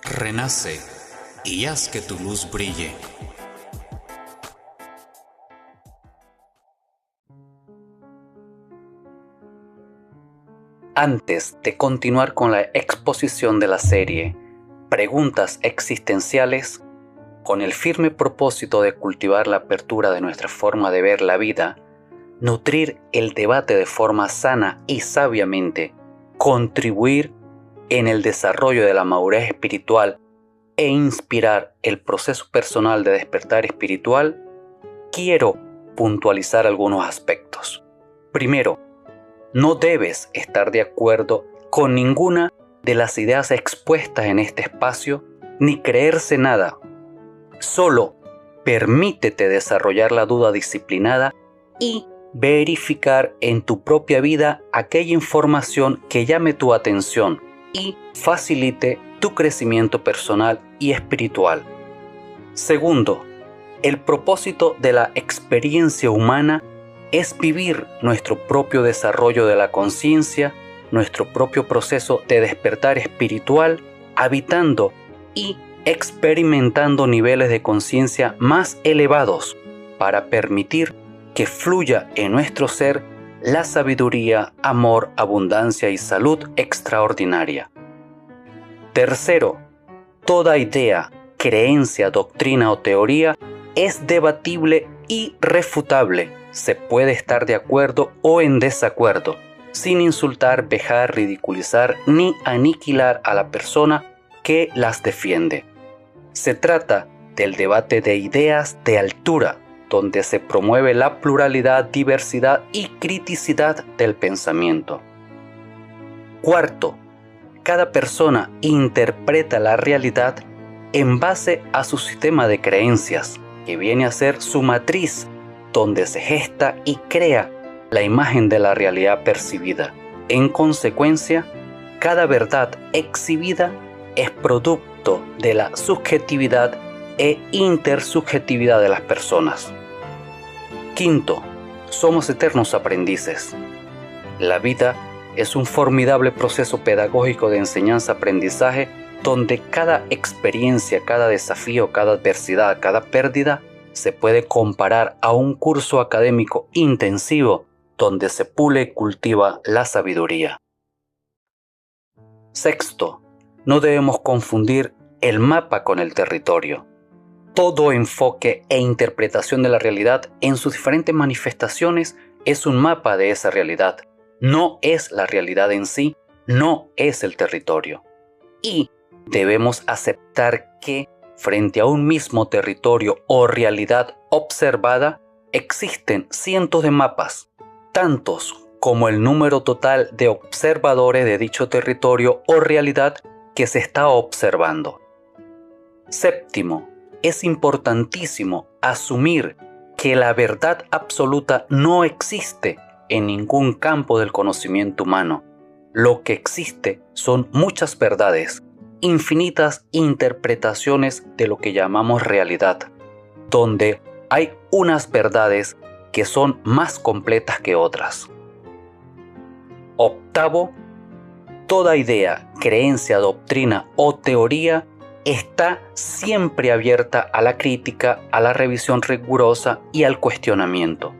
Renace y haz que tu luz brille. Antes de continuar con la exposición de la serie Preguntas existenciales, con el firme propósito de cultivar la apertura de nuestra forma de ver la vida, nutrir el debate de forma sana y sabiamente, contribuir en el desarrollo de la madurez espiritual e inspirar el proceso personal de despertar espiritual, quiero puntualizar algunos aspectos. Primero, no debes estar de acuerdo con ninguna de las ideas expuestas en este espacio ni creerse nada. Solo permítete desarrollar la duda disciplinada y verificar en tu propia vida aquella información que llame tu atención y facilite tu crecimiento personal y espiritual. Segundo, el propósito de la experiencia humana es vivir nuestro propio desarrollo de la conciencia, nuestro propio proceso de despertar espiritual, habitando y experimentando niveles de conciencia más elevados para permitir que fluya en nuestro ser la sabiduría, amor, abundancia y salud extraordinaria. Tercero, toda idea, creencia, doctrina o teoría es debatible y refutable. Se puede estar de acuerdo o en desacuerdo, sin insultar, vejar, ridiculizar ni aniquilar a la persona que las defiende. Se trata del debate de ideas de altura, donde se promueve la pluralidad, diversidad y criticidad del pensamiento. Cuarto, cada persona interpreta la realidad en base a su sistema de creencias, que viene a ser su matriz, donde se gesta y crea la imagen de la realidad percibida. En consecuencia, cada verdad exhibida es producto de la subjetividad e intersubjetividad de las personas. Quinto, somos eternos aprendices. La vida es un formidable proceso pedagógico de enseñanza-aprendizaje donde cada experiencia, cada desafío, cada adversidad, cada pérdida se puede comparar a un curso académico intensivo donde se pule y cultiva la sabiduría. Sexto, no debemos confundir el mapa con el territorio. Todo enfoque e interpretación de la realidad en sus diferentes manifestaciones es un mapa de esa realidad. No es la realidad en sí, no es el territorio. Y debemos aceptar que frente a un mismo territorio o realidad observada, existen cientos de mapas, tantos como el número total de observadores de dicho territorio o realidad que se está observando. Séptimo, es importantísimo asumir que la verdad absoluta no existe en ningún campo del conocimiento humano. Lo que existe son muchas verdades, infinitas interpretaciones de lo que llamamos realidad, donde hay unas verdades que son más completas que otras. Octavo, toda idea, creencia, doctrina o teoría está siempre abierta a la crítica, a la revisión rigurosa y al cuestionamiento.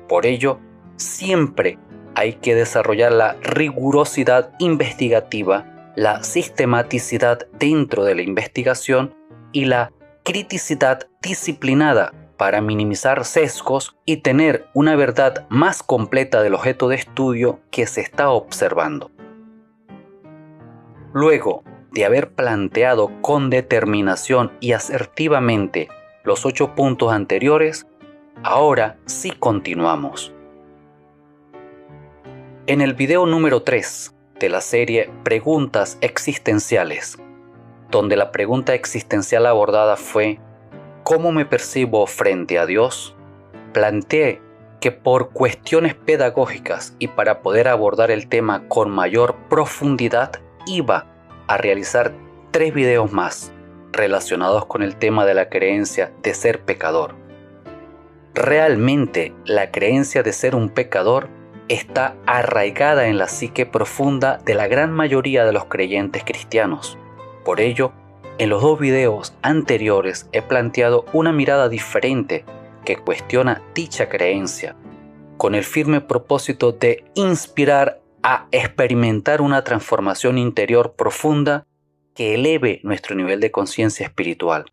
Por ello, siempre hay que desarrollar la rigurosidad investigativa, la sistematicidad dentro de la investigación y la criticidad disciplinada para minimizar sesgos y tener una verdad más completa del objeto de estudio que se está observando. Luego de haber planteado con determinación y asertivamente los 8 puntos anteriores, ahora sí continuamos. En el video número 3 de la serie Preguntas existenciales, donde la pregunta existencial abordada fue ¿cómo me percibo frente a Dios?, planteé que por cuestiones pedagógicas y para poder abordar el tema con mayor profundidad, iba a realizar 3 videos más relacionados con el tema de la creencia de ser pecador. Realmente la creencia de ser un pecador está arraigada en la psique profunda de la gran mayoría de los creyentes cristianos. Por ello, En los dos videos anteriores he planteado una mirada diferente que cuestiona dicha creencia, con el firme propósito de inspirar a experimentar una transformación interior profunda que eleve nuestro nivel de conciencia espiritual.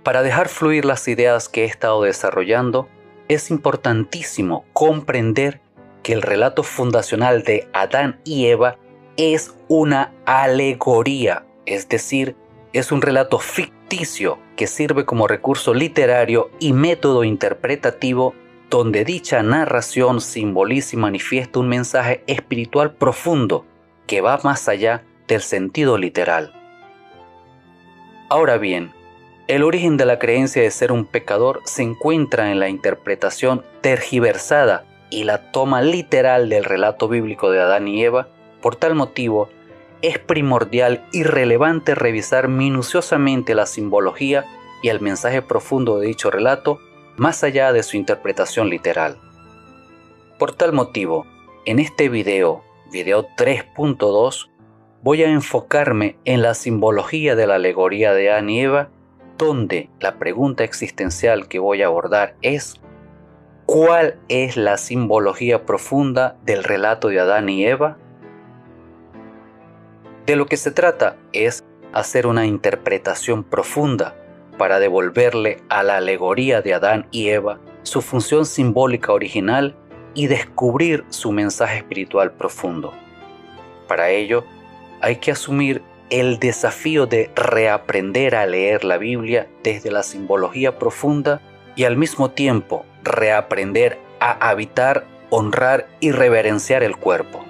Para dejar fluir las ideas que he estado desarrollando, es importantísimo comprender que el relato fundacional de Adán y Eva es una alegoría, es decir, es un relato ficticio que sirve como recurso literario y método interpretativo donde dicha narración simboliza y manifiesta un mensaje espiritual profundo que va más allá del sentido literal. Ahora bien, el origen de la creencia de ser un pecador se encuentra en la interpretación tergiversada y la toma literal del relato bíblico de Adán y Eva. Por tal motivo, es primordial y relevante revisar minuciosamente la simbología y el mensaje profundo de dicho relato, más allá de su interpretación literal. Por tal motivo, en este video 3.2, voy a enfocarme en la simbología de la alegoría de Adán y Eva, donde la pregunta existencial que voy a abordar es: ¿cuál es la simbología profunda del relato de Adán y Eva? De lo que se trata es hacer una interpretación profunda para devolverle a la alegoría de Adán y Eva su función simbólica original y descubrir su mensaje espiritual profundo. Para ello, hay que asumir el desafío de reaprender a leer la Biblia desde la simbología profunda y al mismo tiempo reaprender a habitar, honrar y reverenciar el cuerpo.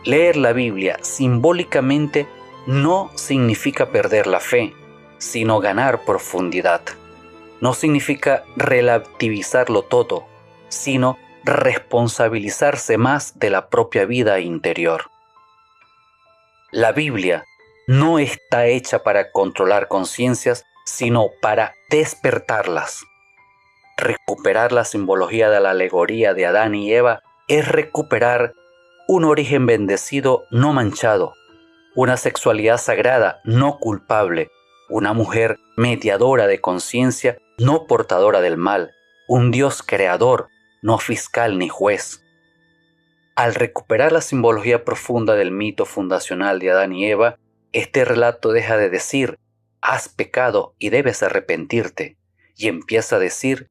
Leer la Biblia simbólicamente no significa perder la fe, sino ganar profundidad. No significa relativizarlo todo, sino responsabilizarse más de la propia vida interior. La Biblia no está hecha para controlar conciencias, sino para despertarlas. Recuperar la simbología de la alegoría de Adán y Eva es recuperar un origen bendecido no manchado, una sexualidad sagrada no culpable, una mujer mediadora de conciencia no portadora del mal, un Dios creador, no fiscal ni juez. Al recuperar la simbología profunda del mito fundacional de Adán y Eva, este relato deja de decir «has pecado y debes arrepentirte» y empieza a decir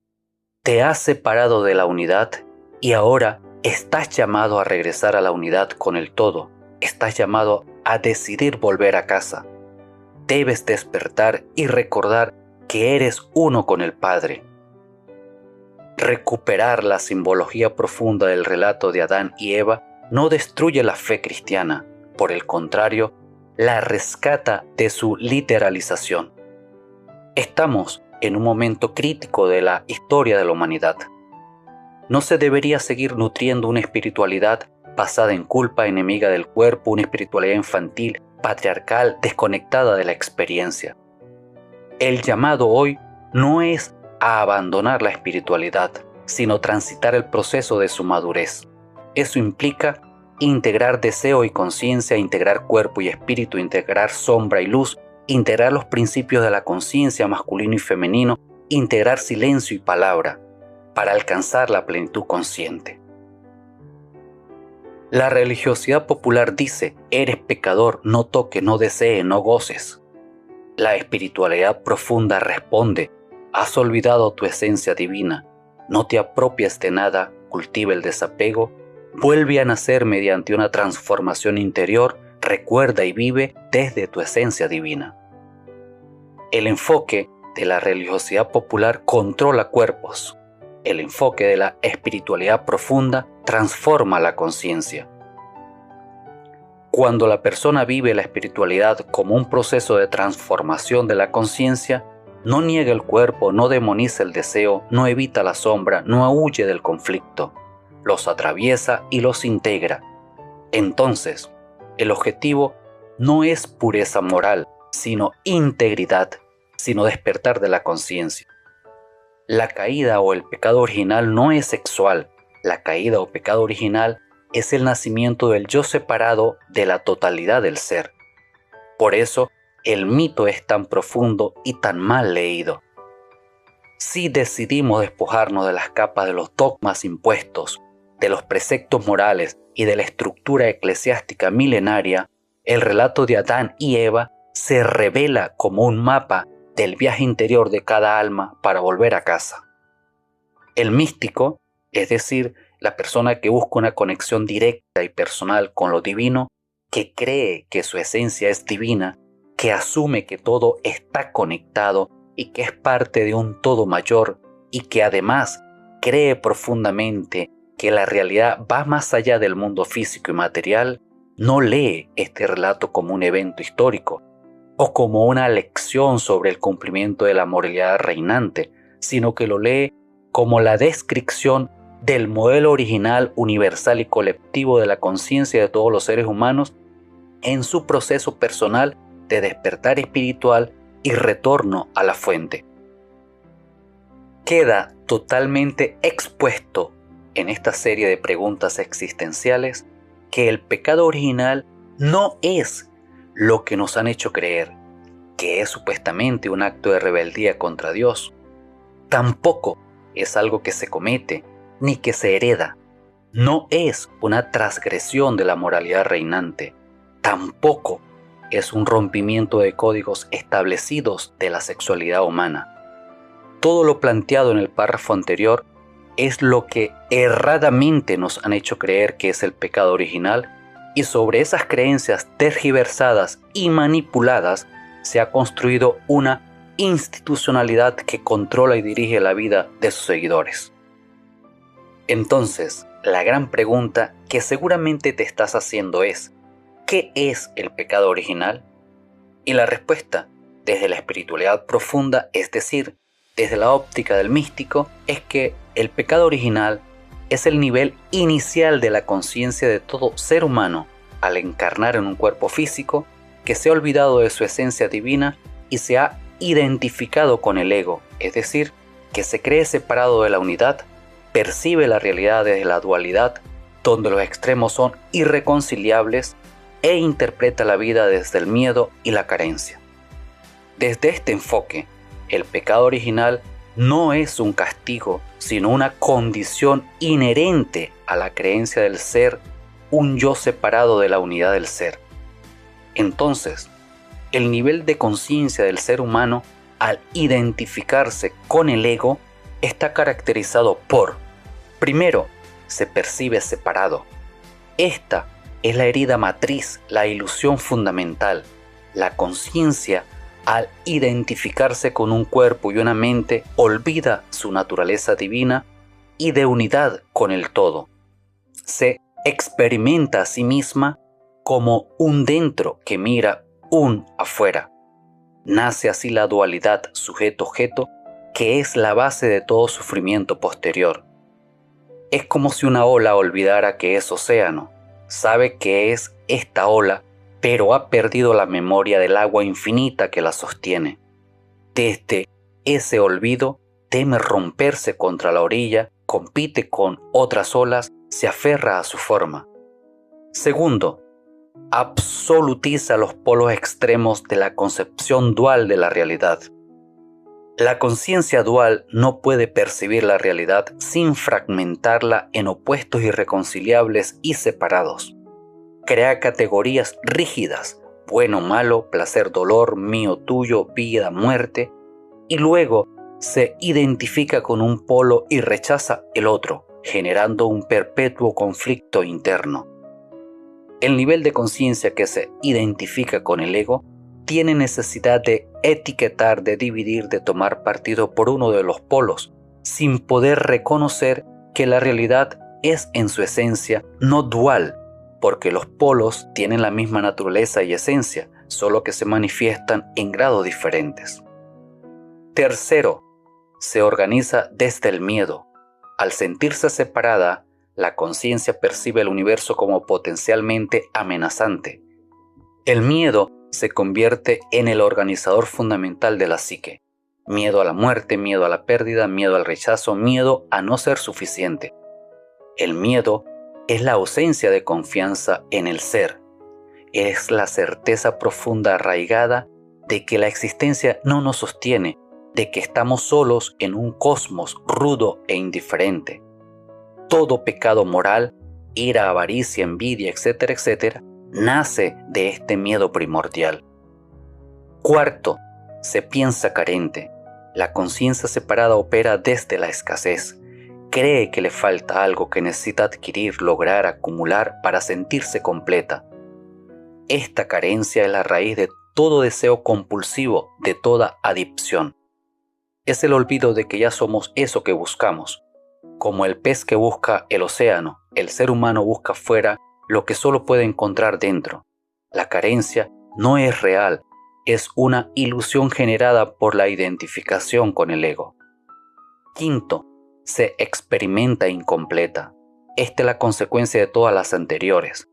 «te has separado de la unidad y ahora estás llamado a regresar a la unidad con el todo, estás llamado a decidir volver a casa. Debes despertar y recordar que eres uno con el Padre». Recuperar la simbología profunda del relato de Adán y Eva no destruye la fe cristiana, por el contrario, la rescata de su literalización. Estamos en un momento crítico de la historia de la humanidad. No se debería seguir nutriendo una espiritualidad basada en culpa, enemiga del cuerpo, una espiritualidad infantil, patriarcal, desconectada de la experiencia. El llamado hoy no es a abandonar la espiritualidad, sino transitar el proceso de su madurez. Eso implica integrar deseo y conciencia, integrar cuerpo y espíritu, integrar sombra y luz, integrar los principios de la conciencia masculino y femenino, integrar silencio y palabra, para alcanzar la plenitud consciente. La religiosidad popular dice: eres pecador, no toques, no desees, no goces. La espiritualidad profunda responde: has olvidado tu esencia divina, no te apropies de nada, cultiva el desapego, vuelve a nacer mediante una transformación interior, recuerda y vive desde tu esencia divina. El enfoque de la religiosidad popular controla cuerpos. El enfoque de la espiritualidad profunda transforma la conciencia. Cuando la persona vive la espiritualidad como un proceso de transformación de la conciencia, no niega el cuerpo, no demoniza el deseo, no evita la sombra, no huye del conflicto, los atraviesa y los integra. Entonces, el objetivo no es pureza moral, sino integridad, sino despertar de la conciencia. La caída o el pecado original no es sexual. La caída o pecado original es el nacimiento del yo separado de la totalidad del ser. Por eso, el mito es tan profundo y tan mal leído. Si decidimos despojarnos de las capas de los dogmas impuestos, de los preceptos morales y de la estructura eclesiástica milenaria, el relato de Adán y Eva se revela como un mapa del viaje interior de cada alma para volver a casa. El místico, es decir, la persona que busca una conexión directa y personal con lo divino, que cree que su esencia es divina, que asume que todo está conectado y que es parte de un todo mayor y que además cree profundamente que la realidad va más allá del mundo físico y material, no lee este relato como un evento histórico o como una lección sobre el cumplimiento de la moralidad reinante, sino que lo lee como la descripción del modelo original, universal y colectivo de la conciencia de todos los seres humanos en su proceso personal de despertar espiritual y retorno a la fuente. Queda totalmente expuesto en esta serie de preguntas existenciales que el pecado original no es lo que nos han hecho creer, que es supuestamente un acto de rebeldía contra Dios. Tampoco es algo que se comete ni que se hereda. No es una transgresión de la moralidad reinante. Tampoco es un rompimiento de códigos establecidos de la sexualidad humana. Todo lo planteado en el párrafo anterior es lo que erradamente nos han hecho creer que es el pecado original, y sobre esas creencias tergiversadas y manipuladas se ha construido una institucionalidad que controla y dirige la vida de sus seguidores. Entonces, la gran pregunta que seguramente te estás haciendo es: ¿qué es el pecado original? Y la respuesta, desde la espiritualidad profunda, es decir, desde la óptica del místico, es que el pecado original es el nivel inicial de la conciencia de todo ser humano al encarnar en un cuerpo físico que se ha olvidado de su esencia divina y se ha identificado con el ego, es decir, que se cree separado de la unidad, percibe la realidad desde la dualidad, donde los extremos son irreconciliables, e interpreta la vida desde el miedo y la carencia. Desde este enfoque, el pecado original no es un castigo, sino una condición inherente a la creencia del ser, un yo separado de la unidad del ser. Entonces, el nivel de conciencia del ser humano, al identificarse con el ego, está caracterizado por: primero, se percibe separado. Esta es la herida matriz, la ilusión fundamental. La conciencia, al identificarse con un cuerpo y una mente, olvida su naturaleza divina y de unidad con el todo. Se experimenta a sí misma como un dentro que mira un afuera. Nace así la dualidad sujeto-objeto, que es la base de todo sufrimiento posterior. Es como si una ola olvidara que es océano. Sabe que es esta ola, pero ha perdido la memoria del agua infinita que la sostiene. Desde ese olvido teme romperse contra la orilla, compite con otras olas, se aferra a su forma. Segundo, absolutiza los polos extremos de la concepción dual de la realidad. La conciencia dual no puede percibir la realidad sin fragmentarla en opuestos irreconciliables y separados. Crea categorías rígidas, bueno, malo, placer, dolor, mío, tuyo, vida, muerte, y luego se identifica con un polo y rechaza el otro, generando un perpetuo conflicto interno. El nivel de conciencia que se identifica con el ego tiene necesidad de etiquetar, de dividir, de tomar partido por uno de los polos, sin poder reconocer que la realidad es en su esencia no dual, porque los polos tienen la misma naturaleza y esencia, solo que se manifiestan en grados diferentes. Tercero, se organiza desde el miedo. Al sentirse separada, la conciencia percibe el universo como potencialmente amenazante. El miedo se convierte en el organizador fundamental de la psique. Miedo a la muerte, miedo a la pérdida, miedo al rechazo, miedo a no ser suficiente. El miedo es la ausencia de confianza en el ser. es la certeza profunda arraigada de que la existencia no nos sostiene, de que estamos solos en un cosmos rudo e indiferente. Todo pecado moral, ira, avaricia, envidia, etcétera, etcétera, nace de este miedo primordial. Cuarto, se piensa carente. La conciencia separada opera desde la escasez. Cree que le falta algo que necesita adquirir, lograr, acumular para sentirse completa. Esta carencia es la raíz de todo deseo compulsivo, de toda adicción. Es el olvido de que ya somos eso que buscamos. Como el pez que busca el océano, el ser humano busca fuera lo que solo puede encontrar dentro. La carencia no es real, es una ilusión generada por la identificación con el ego. Quinto, se experimenta incompleta. Esta es la consecuencia de todas las anteriores.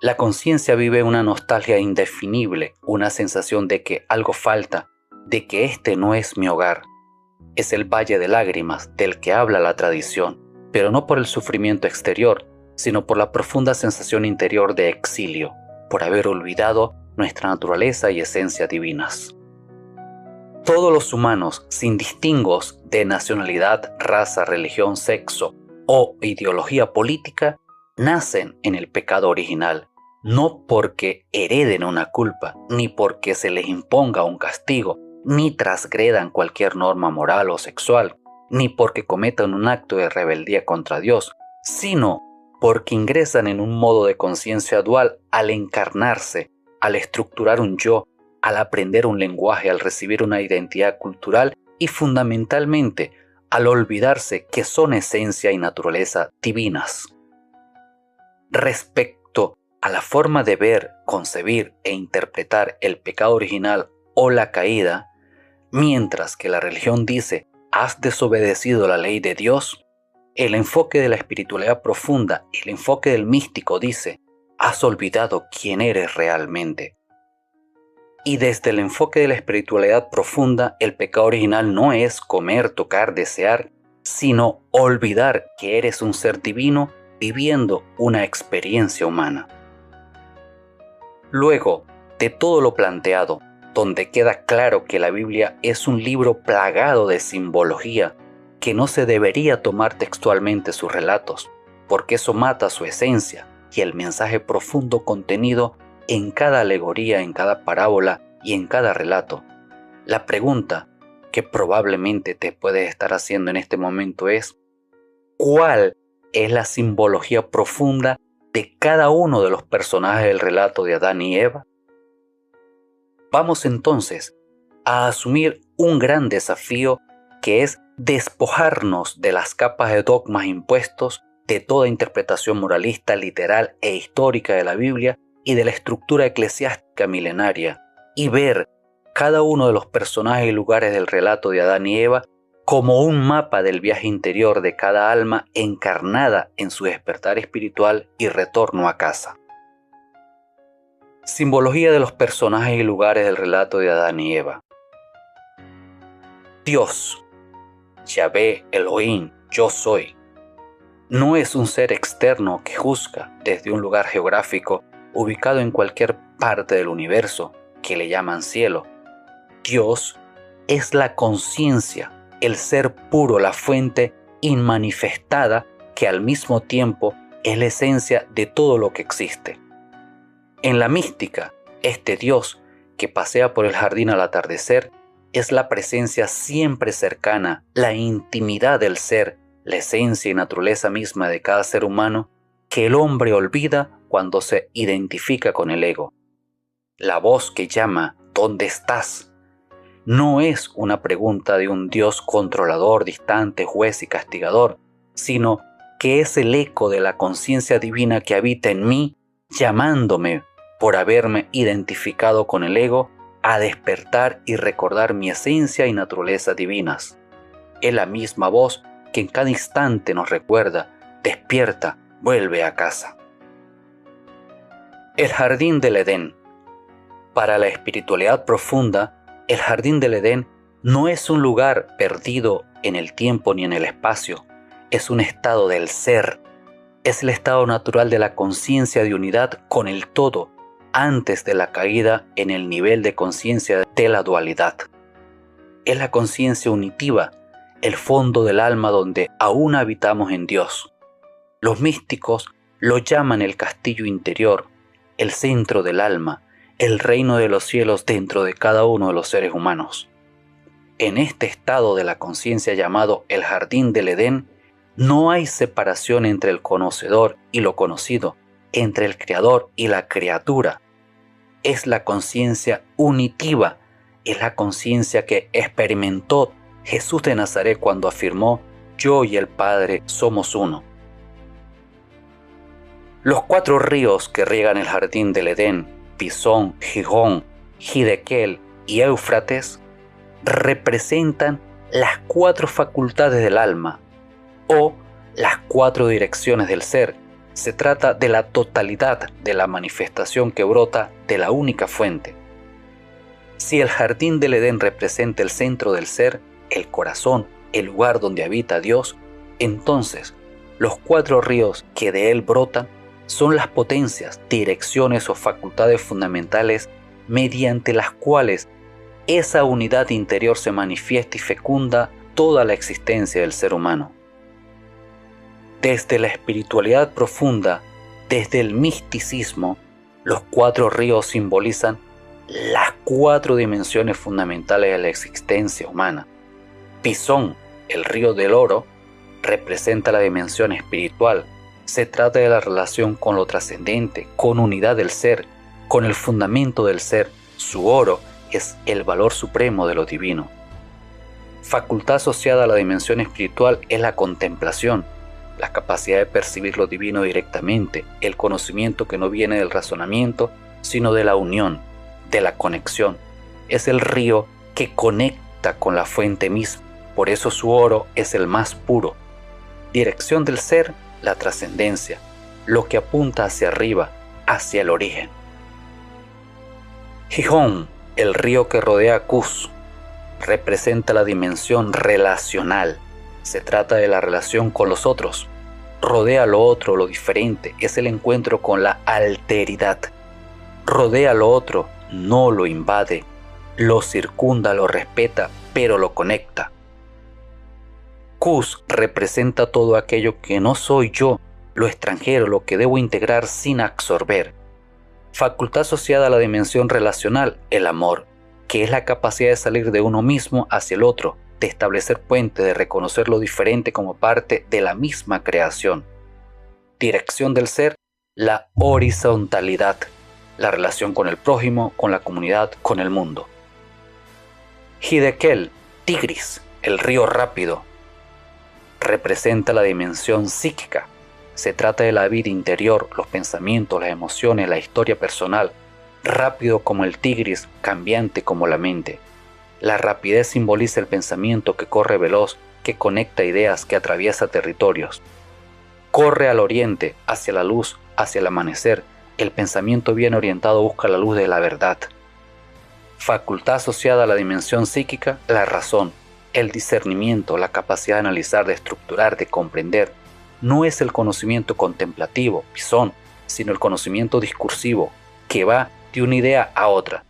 La conciencia vive una nostalgia indefinible, una sensación de que algo falta, de que este no es mi hogar. Es el valle de lágrimas del que habla la tradición, pero no por el sufrimiento exterior, sino por la profunda sensación interior de exilio, por haber olvidado nuestra naturaleza y esencia divinas. Todos los humanos, sin distingos de nacionalidad, raza, religión, sexo o ideología política, nacen en el pecado original, no porque hereden una culpa, ni porque se les imponga un castigo, ni transgredan cualquier norma moral o sexual, ni porque cometan un acto de rebeldía contra Dios, sino porque ingresan en un modo de conciencia dual al encarnarse, al estructurar un yo, al aprender un lenguaje, al recibir una identidad cultural y fundamentalmente al olvidarse que son esencia y naturaleza divinas. Respecto a la forma de ver, concebir e interpretar el pecado original o la caída, mientras que la religión dice has desobedecido la ley de Dios, el enfoque de la espiritualidad profunda, el enfoque del místico dice has olvidado quién eres realmente. Y desde el enfoque de la espiritualidad profunda, el pecado original no es comer, tocar, desear, sino olvidar que eres un ser divino viviendo una experiencia humana. Luego de todo lo planteado, donde queda claro que la Biblia es un libro plagado de simbología, que no se debería tomar textualmente sus relatos, porque eso mata su esencia y el mensaje profundo contenido en cada alegoría, en cada parábola y en cada relato. La pregunta que probablemente te puedes estar haciendo en este momento es: ¿cuál es la simbología profunda de cada uno de los personajes del relato de Adán y Eva? Vamos entonces a asumir un gran desafío, que es despojarnos de las capas de dogmas impuestos, de toda interpretación moralista, literal e histórica de la Biblia y de la estructura eclesiástica milenaria, y ver cada uno de los personajes y lugares del relato de Adán y Eva como un mapa del viaje interior de cada alma encarnada en su despertar espiritual y retorno a casa. Simbología de los personajes y lugares del relato de Adán y Eva. Dios, Yahvé, Elohim, yo soy, no es un ser externo que juzga desde un lugar geográfico ubicado en cualquier parte del universo que le llaman cielo. Dios es la conciencia, el ser puro, la fuente inmanifestada que al mismo tiempo es la esencia de todo lo que existe. En la mística, este Dios que pasea por el jardín al atardecer es la presencia siempre cercana, la intimidad del ser, la esencia y naturaleza misma de cada ser humano que el hombre olvida cuando se identifica con el ego. La voz que llama ¿dónde estás? No es una pregunta de un Dios controlador, distante, juez y castigador, sino que es el eco de la conciencia divina que habita en mí, llamándome por haberme identificado con el ego a despertar y recordar mi esencia y naturaleza divinas. Es la misma voz que en cada instante nos recuerda, despierta, vuelve a casa. El jardín del Edén. Para la espiritualidad profunda, el jardín del Edén no es un lugar perdido en el tiempo ni en el espacio, es un estado del ser, es el estado natural de la conciencia de unidad con el todo, antes de la caída en el nivel de conciencia de la dualidad. Es la conciencia unitiva, el fondo del alma donde aún habitamos en Dios. Los místicos lo llaman el castillo interior, el centro del alma, el reino de los cielos dentro de cada uno de los seres humanos. En este estado de la conciencia llamado el jardín del Edén, no hay separación entre el conocedor y lo conocido, entre el creador y la criatura. Es la conciencia unitiva, es la conciencia que experimentó Jesús de Nazaret cuando afirmó: yo y el Padre somos uno. Los 4 ríos que riegan el jardín del Edén, Pisón, Gihón, Hiddekel y Éufrates, representan las 4 facultades del alma o las 4 direcciones del ser. Se trata de la totalidad de la manifestación que brota de la única fuente. Si el jardín del Edén representa el centro del ser, el corazón, el lugar donde habita Dios, entonces los 4 ríos que de él brotan son las potencias, direcciones o facultades fundamentales mediante las cuales esa unidad interior se manifiesta y fecunda toda la existencia del ser humano. Desde la espiritualidad profunda, desde el misticismo, los 4 ríos simbolizan las 4 dimensiones fundamentales de la existencia humana. Pisón, el río del oro, representa la dimensión espiritual. Se trata de la relación con lo trascendente, con unidad del ser, con el fundamento del ser. Su oro es el valor supremo de lo divino. Facultad asociada a la dimensión espiritual es la contemplación, la capacidad de percibir lo divino directamente, el conocimiento que no viene del razonamiento, sino de la unión, de la conexión. Es el río que conecta con la fuente misma, por eso su oro es el más puro. Dirección del ser, la trascendencia, lo que apunta hacia arriba, hacia el origen. Gihón, el río que rodea a Cus, representa la dimensión relacional. Se trata de la relación con los otros. Rodea lo otro, lo diferente, es el encuentro con la alteridad. Rodea lo otro, no lo invade, lo circunda, lo respeta, pero lo conecta. Cus representa todo aquello que no soy yo, lo extranjero, lo que debo integrar sin absorber. Facultad asociada a la dimensión relacional, el amor, que es la capacidad de salir de uno mismo hacia el otro, de establecer puentes, de reconocer lo diferente como parte de la misma creación. Dirección del ser, la horizontalidad, la relación con el prójimo, con la comunidad, con el mundo. Hiddekel, Tigris, el río rápido, representa la dimensión psíquica. Se trata de la vida interior, los pensamientos, las emociones, la historia personal, rápido como el Tigris, cambiante como la mente. La rapidez simboliza el pensamiento que corre veloz, que conecta ideas, que atraviesa territorios. Corre al oriente, hacia la luz, hacia el amanecer. El pensamiento bien orientado busca la luz de la verdad. Facultad asociada a la dimensión psíquica, la razón, el discernimiento, la capacidad de analizar, de estructurar, de comprender. No es el conocimiento contemplativo, Pisón, sino el conocimiento discursivo, que va de una idea a otra.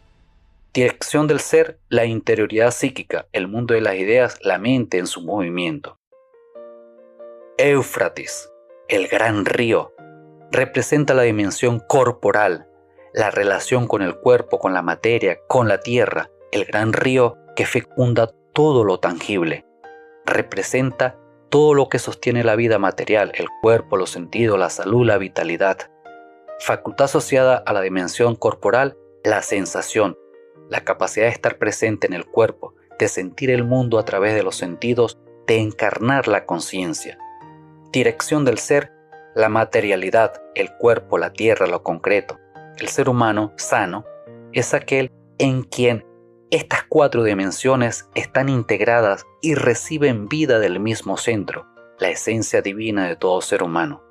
Dirección del ser, la interioridad psíquica, el mundo de las ideas, la mente en su movimiento. Éufrates, el gran río, representa la dimensión corporal, la relación con el cuerpo, con la materia, con la tierra, el gran río que fecunda todo lo tangible. Representa todo lo que sostiene la vida material, el cuerpo, los sentidos, la salud, la vitalidad. Facultad asociada a la dimensión corporal, la sensación, la capacidad de estar presente en el cuerpo, de sentir el mundo a través de los sentidos, de encarnar la conciencia. Dirección del ser, la materialidad, el cuerpo, la tierra, lo concreto. El ser humano sano es aquel en quien estas 4 dimensiones están integradas y reciben vida del mismo centro, la esencia divina de todo ser humano.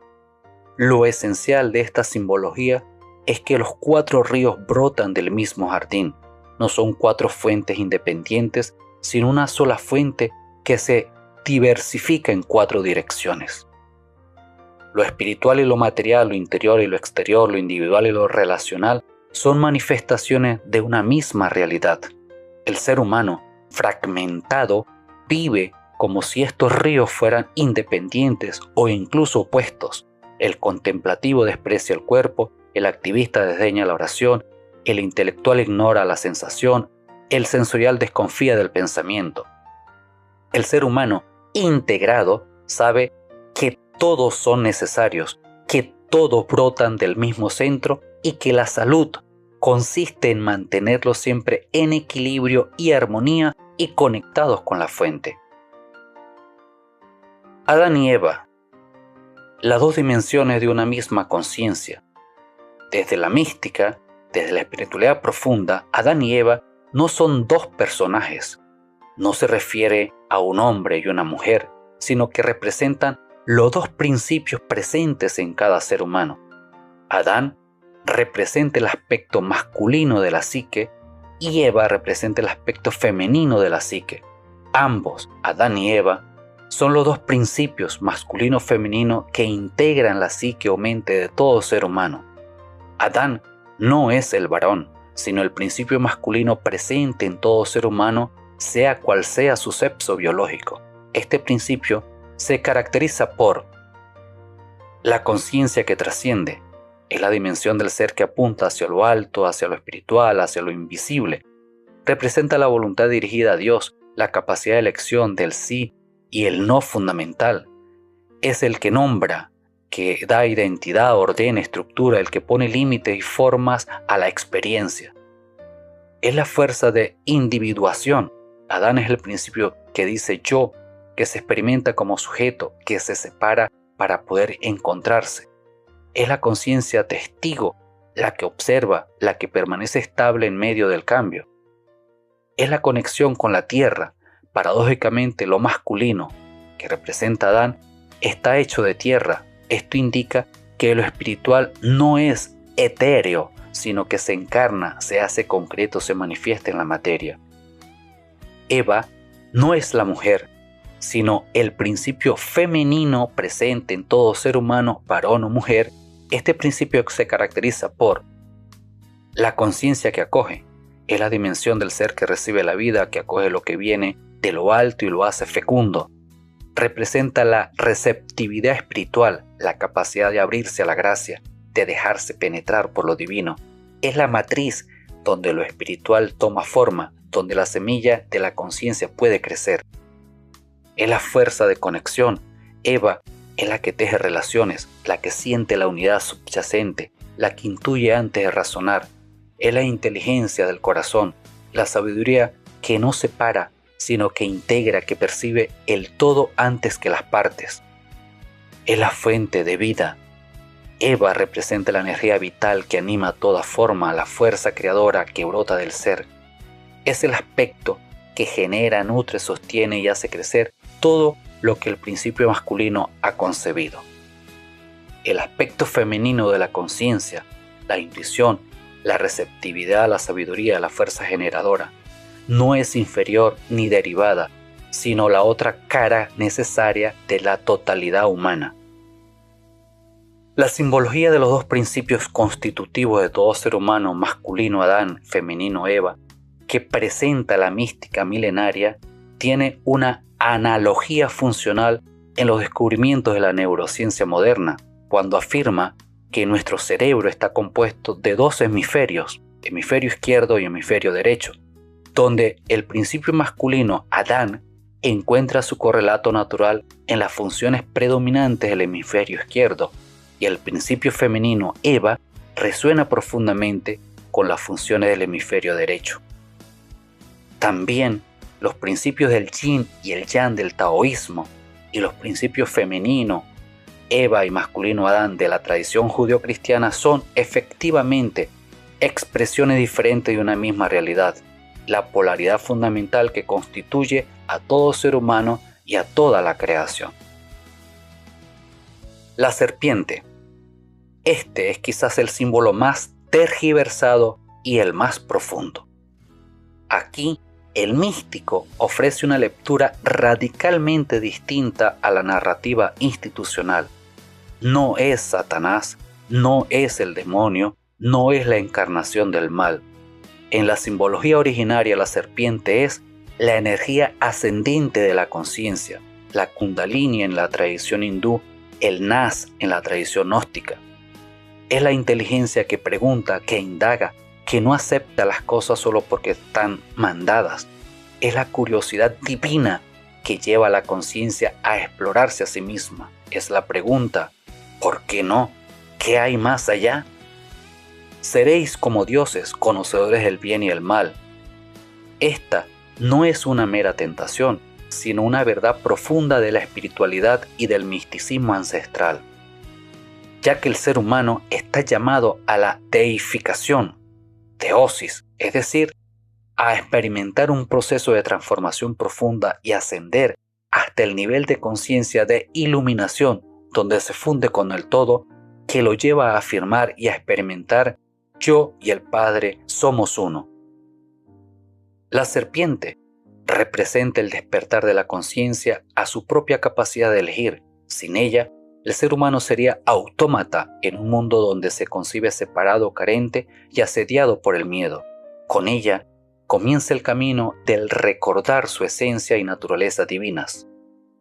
Lo esencial de esta simbología es que los 4 ríos brotan del mismo jardín. No son 4 fuentes independientes, sino una sola fuente que se diversifica en 4 direcciones. Lo espiritual y lo material, lo interior y lo exterior, lo individual y lo relacional, son manifestaciones de una misma realidad. El ser humano, fragmentado, vive como si estos ríos fueran independientes o incluso opuestos. El contemplativo desprecia el cuerpo, el activista desdeña la oración, el intelectual ignora la sensación, el sensorial desconfía del pensamiento. El ser humano integrado sabe que todos son necesarios, que todos brotan del mismo centro y que la salud consiste en mantenerlos siempre en equilibrio y armonía y conectados con la fuente. Adán y Eva, las dos dimensiones de una misma conciencia. Desde la mística, desde la espiritualidad profunda, Adán y Eva no son dos personajes. No se refiere a un hombre y una mujer, sino que representan los dos principios presentes en cada ser humano. Adán representa el aspecto masculino de la psique y Eva representa el aspecto femenino de la psique. Ambos, Adán y Eva, son los dos principios masculino-femenino que integran la psique o mente de todo ser humano. Adán no es el varón, sino el principio masculino presente en todo ser humano, sea cual sea su sexo biológico. Este principio se caracteriza por la conciencia que trasciende. Es la dimensión del ser que apunta hacia lo alto, hacia lo espiritual, hacia lo invisible. Representa la voluntad dirigida a Dios, la capacidad de elección del sí y el no fundamental. Es el que nombra, que da identidad, ordena, estructura, el que pone límites y formas a la experiencia. Es la fuerza de individuación. Adán es el principio que dice yo, que se experimenta como sujeto, que se separa para poder encontrarse. Es la conciencia testigo, la que observa, la que permanece estable en medio del cambio. Es la conexión con la tierra. Paradójicamente, lo masculino, que representa a Adán, está hecho de tierra. Esto indica que lo espiritual no es etéreo, sino que se encarna, se hace concreto, se manifiesta en la materia. Eva no es la mujer, sino el principio femenino presente en todo ser humano, varón o mujer. Este principio se caracteriza por la conciencia que acoge. Es la dimensión del ser que recibe la vida, que acoge lo que viene de lo alto y lo hace fecundo. Representa la receptividad espiritual, la capacidad de abrirse a la gracia, de dejarse penetrar por lo divino. Es la matriz donde lo espiritual toma forma, donde la semilla de la conciencia puede crecer. Es la fuerza de conexión. Eva es la que teje relaciones, la que siente la unidad subyacente, la que intuye antes de razonar. Es la inteligencia del corazón, la sabiduría que no separa, sino que integra, que percibe el todo antes que las partes. Es la fuente de vida. Eva representa la energía vital que anima toda forma, la fuerza creadora que brota del ser. Es el aspecto que genera, nutre, sostiene y hace crecer todo lo que el principio masculino ha concebido. El aspecto femenino de la conciencia, la intuición, la receptividad, la sabiduría, la fuerza generadora, no es inferior ni derivada, sino la otra cara necesaria de la totalidad humana. La simbología de los dos principios constitutivos de todo ser humano, masculino Adán, femenino Eva, que presenta la mística milenaria, tiene una analogía funcional en los descubrimientos de la neurociencia moderna, cuando afirma que nuestro cerebro está compuesto de dos hemisferios, hemisferio izquierdo y hemisferio derecho, donde el principio masculino, Adán, encuentra su correlato natural en las funciones predominantes del hemisferio izquierdo, y el principio femenino, Eva, resuena profundamente con las funciones del hemisferio derecho. También los principios del yin y el yang del taoísmo y los principios femenino, Eva y masculino Adán de la tradición judeocristiana son efectivamente expresiones diferentes de una misma realidad, la polaridad fundamental que constituye a todo ser humano y a toda la creación. La serpiente. Este es quizás el símbolo más tergiversado y el más profundo. Aquí, el místico ofrece una lectura radicalmente distinta a la narrativa institucional. No es Satanás, no es el demonio, no es la encarnación del mal. En la simbología originaria, la serpiente es la energía ascendente de la conciencia, la kundalini en la tradición hindú, el nas en la tradición gnóstica. Es la inteligencia que pregunta, que indaga, que no acepta las cosas solo porque están mandadas. Es la curiosidad divina que lleva a la conciencia a explorarse a sí misma. Es la pregunta, ¿por qué no? ¿Qué hay más allá? Seréis como dioses, conocedores del bien y el mal. Esta no es una mera tentación, sino una verdad profunda de la espiritualidad y del misticismo ancestral, ya que el ser humano está llamado a la deificación, teosis, es decir, a experimentar un proceso de transformación profunda y ascender hasta el nivel de conciencia de iluminación, donde se funde con el todo, que lo lleva a afirmar y a experimentar: yo y el Padre somos uno. La serpiente representa el despertar de la conciencia a su propia capacidad de elegir. Sin ella, el ser humano sería autómata en un mundo donde se concibe separado, carente y asediado por el miedo. Con ella, comienza el camino del recordar su esencia y naturaleza divinas.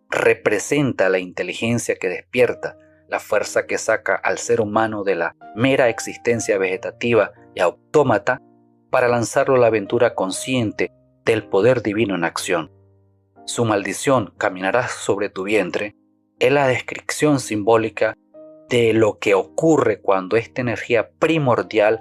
Representa la inteligencia que despierta, la fuerza que saca al ser humano de la mera existencia vegetativa y autómata para lanzarlo a la aventura consciente del poder divino en acción. Su maldición, caminarás sobre tu vientre, es la descripción simbólica de lo que ocurre cuando esta energía primordial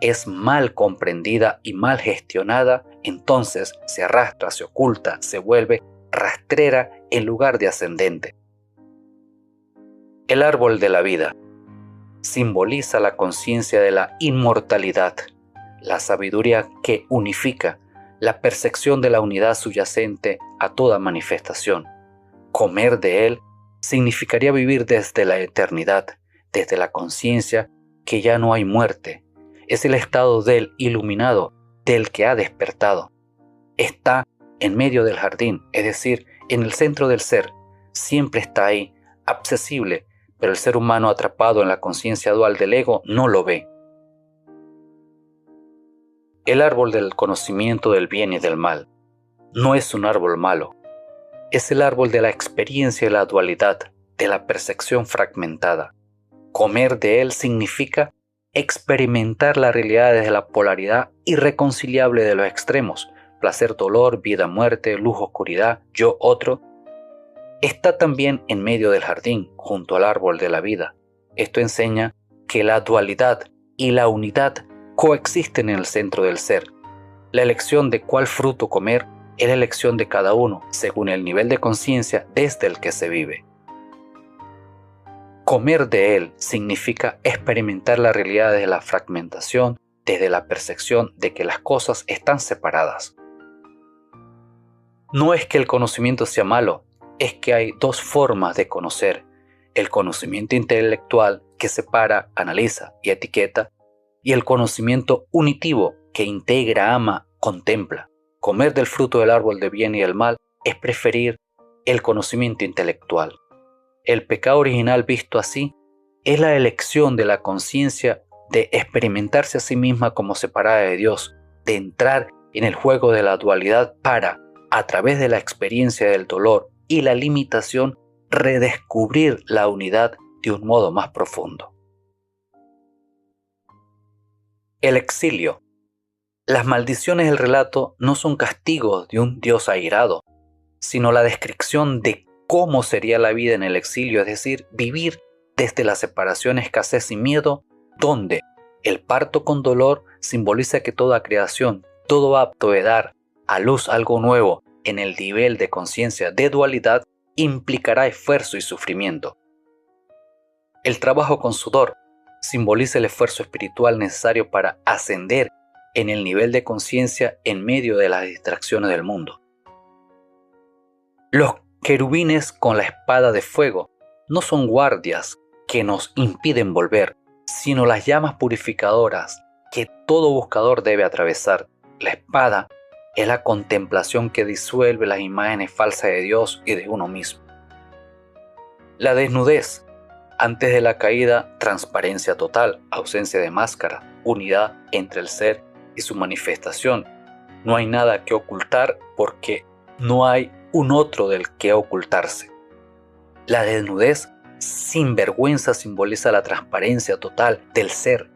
es mal comprendida y mal gestionada. Entonces se arrastra, se oculta, se vuelve rastrera en lugar de ascendente. El árbol de la vida simboliza la conciencia de la inmortalidad, la sabiduría que unifica, la percepción de la unidad subyacente a toda manifestación. Comer de él significaría vivir desde la eternidad, desde la conciencia que ya no hay muerte. Es el estado del iluminado, del que ha despertado. Está en medio del jardín, es decir, en el centro del ser. Siempre está ahí, accesible, pero el ser humano atrapado en la conciencia dual del ego no lo ve. El árbol del conocimiento del bien y del mal no es un árbol malo. Es el árbol de la experiencia de la dualidad, de la percepción fragmentada. Comer de él significa experimentar la realidad desde la polaridad irreconciliable de los extremos: placer, dolor, vida, muerte, luz, oscuridad, yo, otro. Está también en medio del jardín, junto al árbol de la vida. Esto enseña que la dualidad y la unidad coexisten en el centro del ser. La elección de cuál fruto comer es la elección de cada uno, según el nivel de conciencia desde el que se vive. Comer de él significa experimentar la realidad desde la fragmentación, desde la percepción de que las cosas están separadas. No es que el conocimiento sea malo, es que hay dos formas de conocer: el conocimiento intelectual, que separa, analiza y etiqueta, y el conocimiento unitivo, que integra, ama, contempla. Comer del fruto del árbol del bien y del mal es preferir el conocimiento intelectual. El pecado original visto así es la elección de la conciencia de experimentarse a sí misma como separada de Dios, de entrar en el juego de la dualidad para, a través de la experiencia del dolor y la limitación, redescubrir la unidad de un modo más profundo. El exilio. Las maldiciones del relato no son castigos de un Dios airado, sino la descripción de cómo sería la vida en el exilio, es decir, vivir desde la separación, escasez y miedo, donde el parto con dolor simboliza que toda creación, todo apto de dar a luz algo nuevo en el nivel de conciencia de dualidad, implicará esfuerzo y sufrimiento. El trabajo con sudor simboliza el esfuerzo espiritual necesario para ascender en el nivel de conciencia en medio de las distracciones del mundo. Los querubines con la espada de fuego no son guardias que nos impiden volver, sino las llamas purificadoras que todo buscador debe atravesar. La espada es la contemplación que disuelve las imágenes falsas de Dios y de uno mismo. La desnudez, antes de la caída, transparencia total, ausencia de máscara. unidad entre el ser y su manifestación. No hay nada que ocultar porque no hay un otro del que ocultarse. La desnudez sin vergüenza simboliza la transparencia total del ser,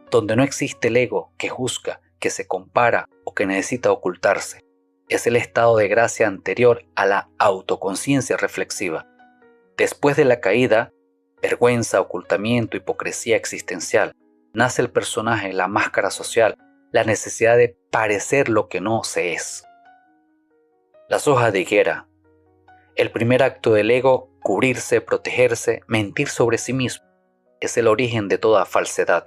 donde no existe el ego que juzga, que se compara o que necesita ocultarse. Es el estado de gracia anterior a la autoconciencia reflexiva. Después de la caída, vergüenza, ocultamiento, hipocresía existencial, nace el personaje, la máscara social, la necesidad de parecer lo que no se es. Las hojas de higuera. El primer acto del ego, cubrirse, protegerse, mentir sobre sí mismo, es el origen de toda falsedad.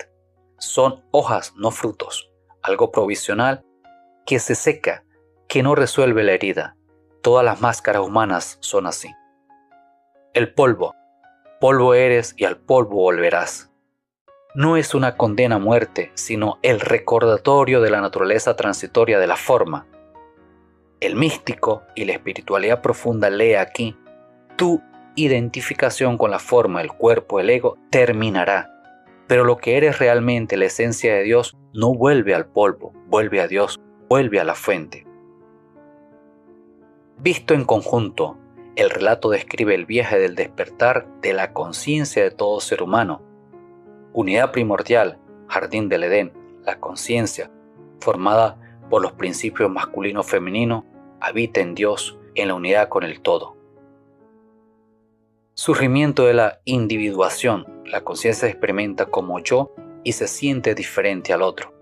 Son hojas, no frutos, algo provisional que se seca, que no resuelve la herida. Todas las máscaras humanas son así. El polvo. Polvo eres y al polvo volverás. No es una condena a muerte, sino el recordatorio de la naturaleza transitoria de la forma. El místico y la espiritualidad profunda lee aquí: tu identificación con la forma, el cuerpo, el ego, terminará. Pero lo que eres realmente, la esencia de Dios, no vuelve al polvo, vuelve a Dios, vuelve a la fuente. Visto en conjunto, el relato describe el viaje del despertar de la conciencia de todo ser humano. Unidad primordial, jardín del Edén, la conciencia, formada por los principios masculino-femenino, habita en Dios, en la unidad con el todo. Surgimiento de la individuación, la conciencia se experimenta como yo y se siente diferente al otro.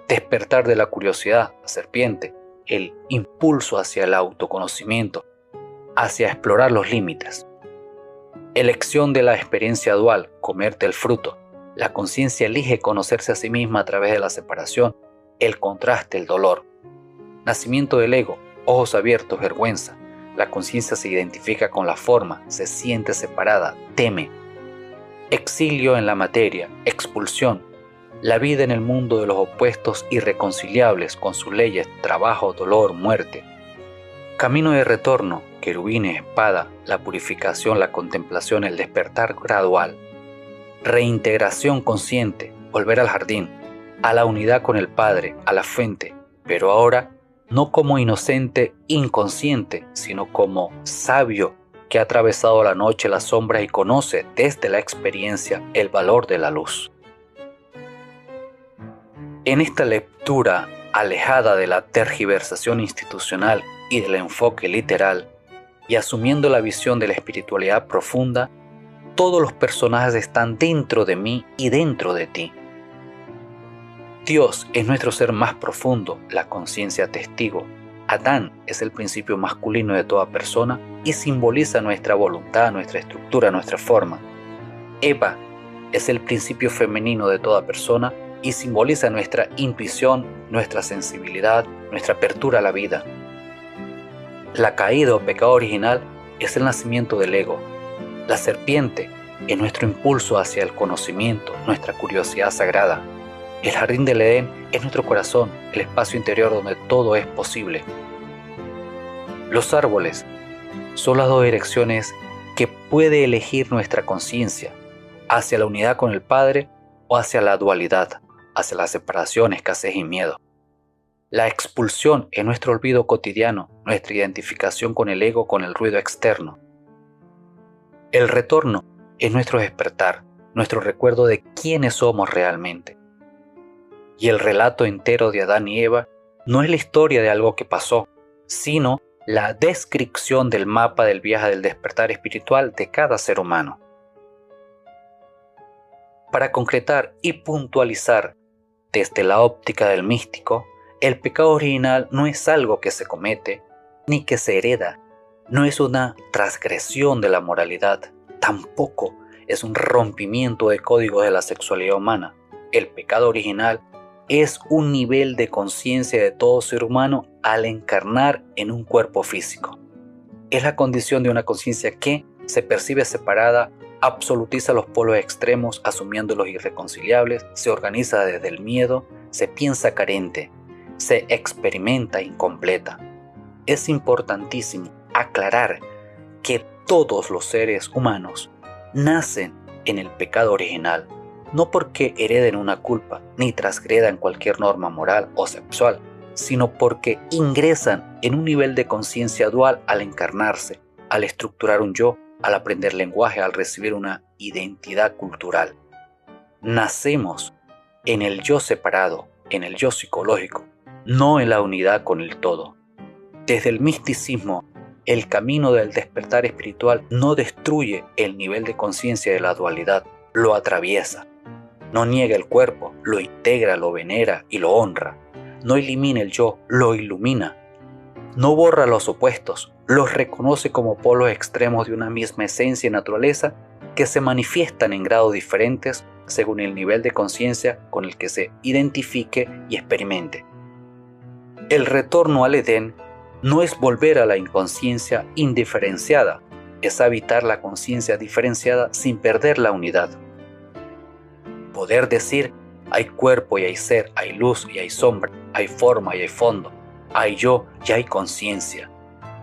Despertar de la curiosidad, la serpiente, el impulso hacia el autoconocimiento, hacia explorar los límites. Elección de la experiencia dual, comerte el fruto. La conciencia elige conocerse a sí misma a través de la separación, el contraste, el dolor. Nacimiento del ego, ojos abiertos, vergüenza. La conciencia se identifica con la forma, se siente separada, teme. Exilio en la materia, expulsión. La vida en el mundo de los opuestos irreconciliables con sus leyes, trabajo, dolor, muerte. Camino de retorno, querubines, espada, la purificación, la contemplación, el despertar gradual. Reintegración consciente, volver al jardín, a la unidad con el Padre, a la fuente, pero ahora no como inocente inconsciente, sino como sabio que ha atravesado la noche, las sombras y conoce desde la experiencia el valor de la luz. En esta lectura, alejada de la tergiversación institucional y del enfoque literal, y asumiendo la visión de la espiritualidad profunda, todos los personajes están dentro de mí y dentro de ti. Dios es nuestro ser más profundo, la conciencia testigo. Adán es el principio masculino de toda persona y simboliza nuestra voluntad, nuestra estructura, nuestra forma. Eva es el principio femenino de toda persona y simboliza nuestra intuición, nuestra sensibilidad, nuestra apertura a la vida. La caída o pecado original es el nacimiento del ego. La serpiente es nuestro impulso hacia el conocimiento, nuestra curiosidad sagrada. El jardín del Edén es nuestro corazón, el espacio interior donde todo es posible. Los árboles son las dos direcciones que puede elegir nuestra conciencia, hacia la unidad con el Padre o hacia la dualidad, hacia la separación, escasez y miedo. La expulsión es nuestro olvido cotidiano, nuestra identificación con el ego, con el ruido externo. El retorno es nuestro despertar, nuestro recuerdo de quiénes somos realmente. Y el relato entero de Adán y Eva no es la historia de algo que pasó, sino la descripción del mapa del viaje del despertar espiritual de cada ser humano. Para concretar y puntualizar desde la óptica del místico, el pecado original no es algo que se comete ni que se hereda, no es una transgresión de la moralidad, tampoco es un rompimiento de códigos de la sexualidad humana. El pecado original es un nivel de conciencia de todo ser humano al encarnar en un cuerpo físico. Es la condición de una conciencia que se percibe separada, absolutiza los polos extremos asumiendo los irreconciliables, se organiza desde el miedo, se piensa carente, se experimenta incompleta. Es importantísimo aclarar que todos los seres humanos nacen en el pecado original. no porque hereden una culpa ni transgredan cualquier norma moral o sexual, sino porque ingresan en un nivel de conciencia dual al encarnarse, al estructurar un yo, al aprender lenguaje, al recibir una identidad cultural. Nacemos en el yo separado, en el yo psicológico, no en la unidad con el todo. Desde el misticismo, el camino del despertar espiritual no destruye el nivel de conciencia de la dualidad, lo atraviesa. No niega el cuerpo, lo integra, lo venera y lo honra. No elimina el yo, lo ilumina. No borra los opuestos, los reconoce como polos extremos de una misma esencia y naturaleza que se manifiestan en grados diferentes según el nivel de conciencia con el que se identifique y experimente. El retorno al Edén no es volver a la inconsciencia indiferenciada, es habitar la conciencia diferenciada sin perder la unidad. Poder decir, hay cuerpo y hay ser, hay luz y hay sombra, hay forma y hay fondo, hay yo y hay conciencia,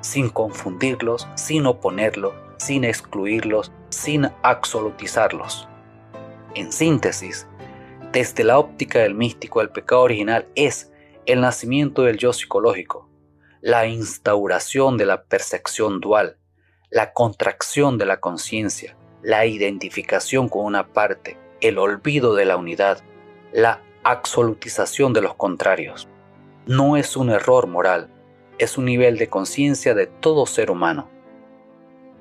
sin confundirlos, sin oponerlos, sin excluirlos, sin absolutizarlos. En síntesis, desde la óptica del místico, el pecado original es el nacimiento del yo psicológico, la instauración de la percepción dual, la contracción de la conciencia, la identificación con una parte, el olvido de la unidad, la absolutización de los contrarios. No es un error moral, es un nivel de conciencia de todo ser humano.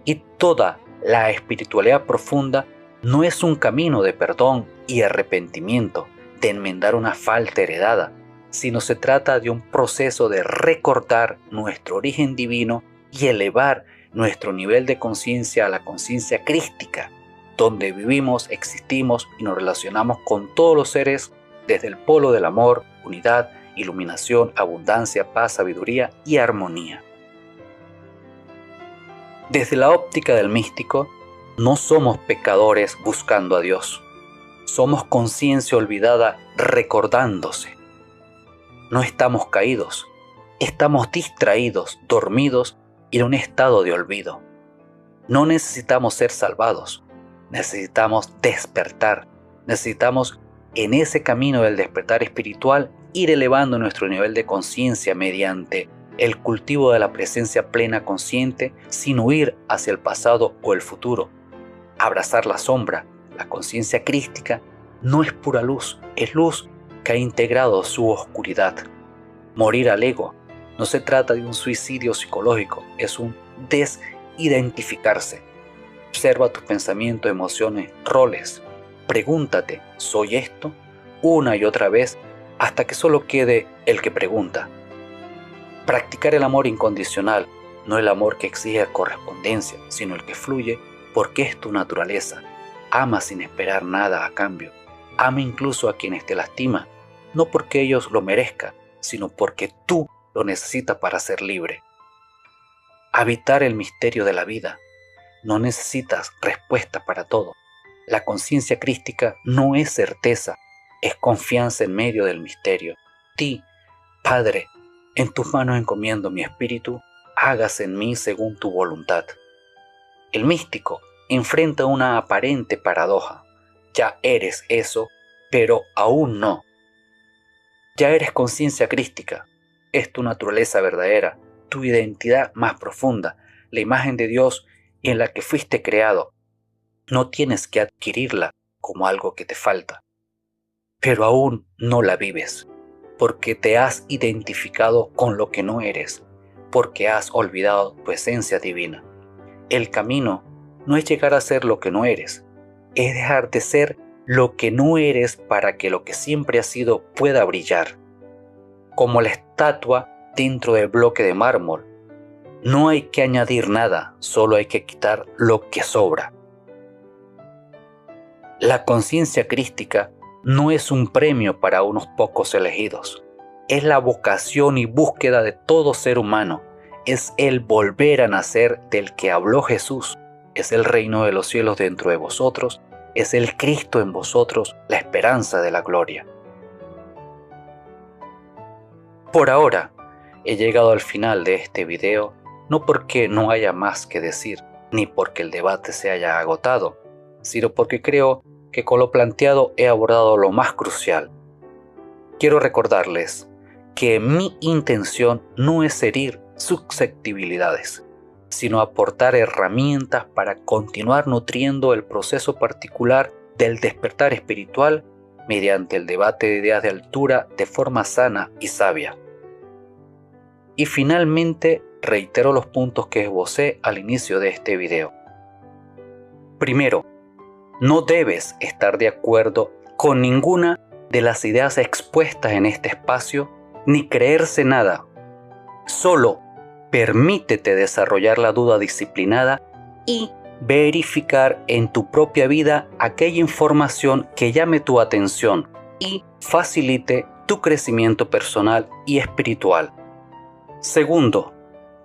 Y toda la espiritualidad profunda no es un camino de perdón y arrepentimiento, de enmendar una falta heredada, sino se trata de un proceso de recordar nuestro origen divino y elevar nuestro nivel de conciencia a la conciencia crística, donde vivimos, existimos y nos relacionamos con todos los seres desde el polo del amor, unidad, iluminación, abundancia, paz, sabiduría y armonía. Desde la óptica del místico, no somos pecadores buscando a Dios. Somos conciencia olvidada recordándose. No estamos caídos, estamos distraídos, dormidos y en un estado de olvido. No necesitamos ser salvados, necesitamos despertar, necesitamos en ese camino del despertar espiritual ir elevando nuestro nivel de conciencia mediante el cultivo de la presencia plena consciente sin huir hacia el pasado o el futuro. Abrazar la sombra, la conciencia crística, no es pura luz, es luz que ha integrado su oscuridad. Morir al ego no se trata de un suicidio psicológico, es un desidentificarse. Observa tus pensamientos, emociones, roles. Pregúntate, ¿soy esto? Una y otra vez hasta que solo quede el que pregunta. Practicar el amor incondicional, no el amor que exige correspondencia, sino el que fluye porque es tu naturaleza. Ama sin esperar nada a cambio. Ama incluso a quienes te lastiman, no porque ellos lo merezcan, sino porque tú lo necesitas para ser libre. Habitar el misterio de la vida. No necesitas respuesta para todo. La conciencia crística no es certeza, es confianza en medio del misterio. Ti, Padre, en tus manos encomiendo mi espíritu, hágase en mí según tu voluntad. El místico enfrenta una aparente paradoja. Ya eres eso, pero aún no. Ya eres conciencia crística, es tu naturaleza verdadera, tu identidad más profunda, la imagen de Dios en la que fuiste creado. No tienes que adquirirla como algo que te falta, pero aún no la vives, porque te has identificado con lo que no eres, porque has olvidado tu esencia divina. El camino no es llegar a ser lo que no eres, es dejar de ser lo que no eres para que lo que siempre has sido pueda brillar. Como la estatua dentro del bloque de mármol, no hay que añadir nada, solo hay que quitar lo que sobra. La conciencia crística no es un premio para unos pocos elegidos, es la vocación y búsqueda de todo ser humano, es el volver a nacer del que habló Jesús, es el reino de los cielos dentro de vosotros, es el Cristo en vosotros, la esperanza de la gloria. Por ahora, he llegado al final de este video, no porque no haya más que decir, ni porque el debate se haya agotado, sino porque creo que con lo planteado he abordado lo más crucial. Quiero recordarles que mi intención no es herir susceptibilidades, sino aportar herramientas para continuar nutriendo el proceso particular del despertar espiritual mediante el debate de ideas de altura de forma sana y sabia. Y finalmente, reitero los puntos que esbocé al inicio de este video. Primero, no debes estar de acuerdo con ninguna de las ideas expuestas en este espacio, ni creerse nada. Solo permítete desarrollar la duda disciplinada y verificar en tu propia vida aquella información que llame tu atención y facilite tu crecimiento personal y espiritual. Segundo,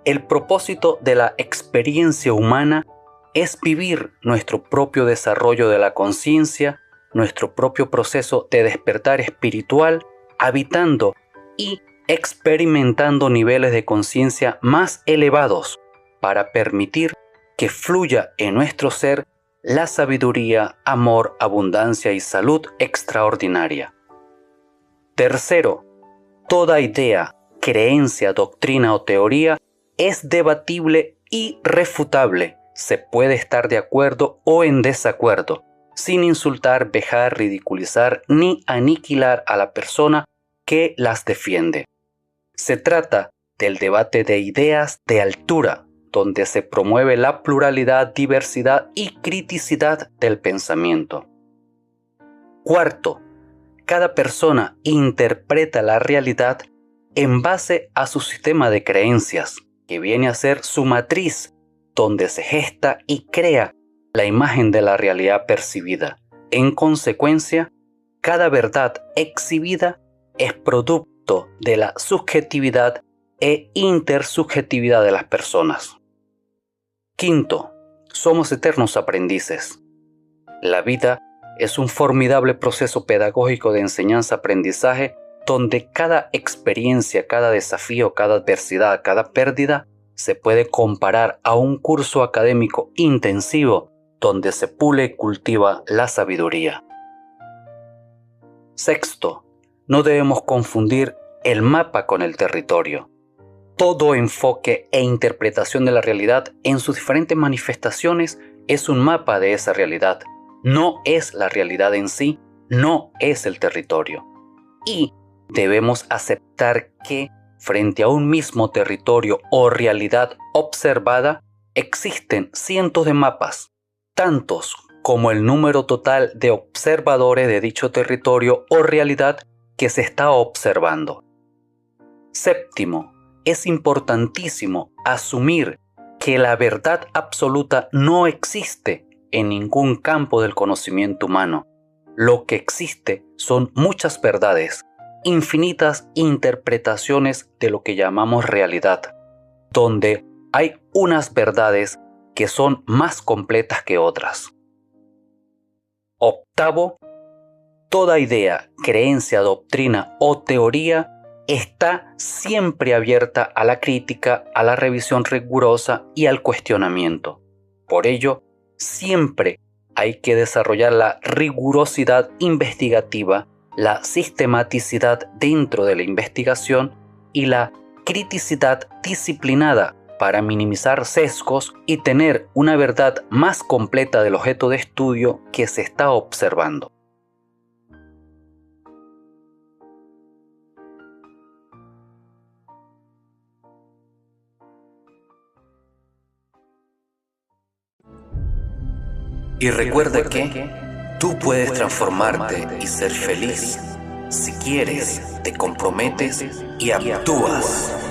el propósito de la experiencia humana es vivir nuestro propio desarrollo de la conciencia, nuestro propio proceso de despertar espiritual, habitando y experimentando niveles de conciencia más elevados para permitir que fluya en nuestro ser la sabiduría, amor, abundancia y salud extraordinaria. Tercero, toda idea, creencia, doctrina o teoría es debatible y refutable. Se puede estar de acuerdo o en desacuerdo, sin insultar, vejar, ridiculizar ni aniquilar a la persona que las defiende. Se trata del debate de ideas de altura, donde se promueve la pluralidad, diversidad y criticidad del pensamiento. Cuarto, cada persona interpreta la realidad en base a su sistema de creencias, que viene a ser su matriz, donde se gesta y crea la imagen de la realidad percibida. En consecuencia, cada verdad exhibida es producto de la subjetividad e intersubjetividad de las personas. Quinto, somos eternos aprendices. La vida es un formidable proceso pedagógico de enseñanza-aprendizaje donde cada experiencia, cada desafío, cada adversidad, cada pérdida se puede comparar a un curso académico intensivo donde se pule y cultiva la sabiduría. Sexto, no debemos confundir el mapa con el territorio. Todo enfoque e interpretación de la realidad en sus diferentes manifestaciones es un mapa de esa realidad. No es la realidad en sí, no es el territorio. Y debemos aceptar que frente a un mismo territorio o realidad observada, existen cientos de mapas, tantos como el número total de observadores de dicho territorio o realidad que se está observando. Séptimo, es importantísimo asumir que la verdad absoluta no existe en ningún campo del conocimiento humano. Lo que existe son muchas verdades, infinitas interpretaciones de lo que llamamos realidad, donde hay unas verdades que son más completas que otras. Octavo, toda idea, creencia, doctrina o teoría está siempre abierta a la crítica, a la revisión rigurosa y al cuestionamiento. Por ello, siempre hay que desarrollar la rigurosidad investigativa, la sistematicidad dentro de la investigación y la criticidad disciplinada para minimizar sesgos y tener una verdad más completa del objeto de estudio que se está observando. Y recuerda que tú puedes transformarte y ser feliz si quieres, te comprometes y actúas.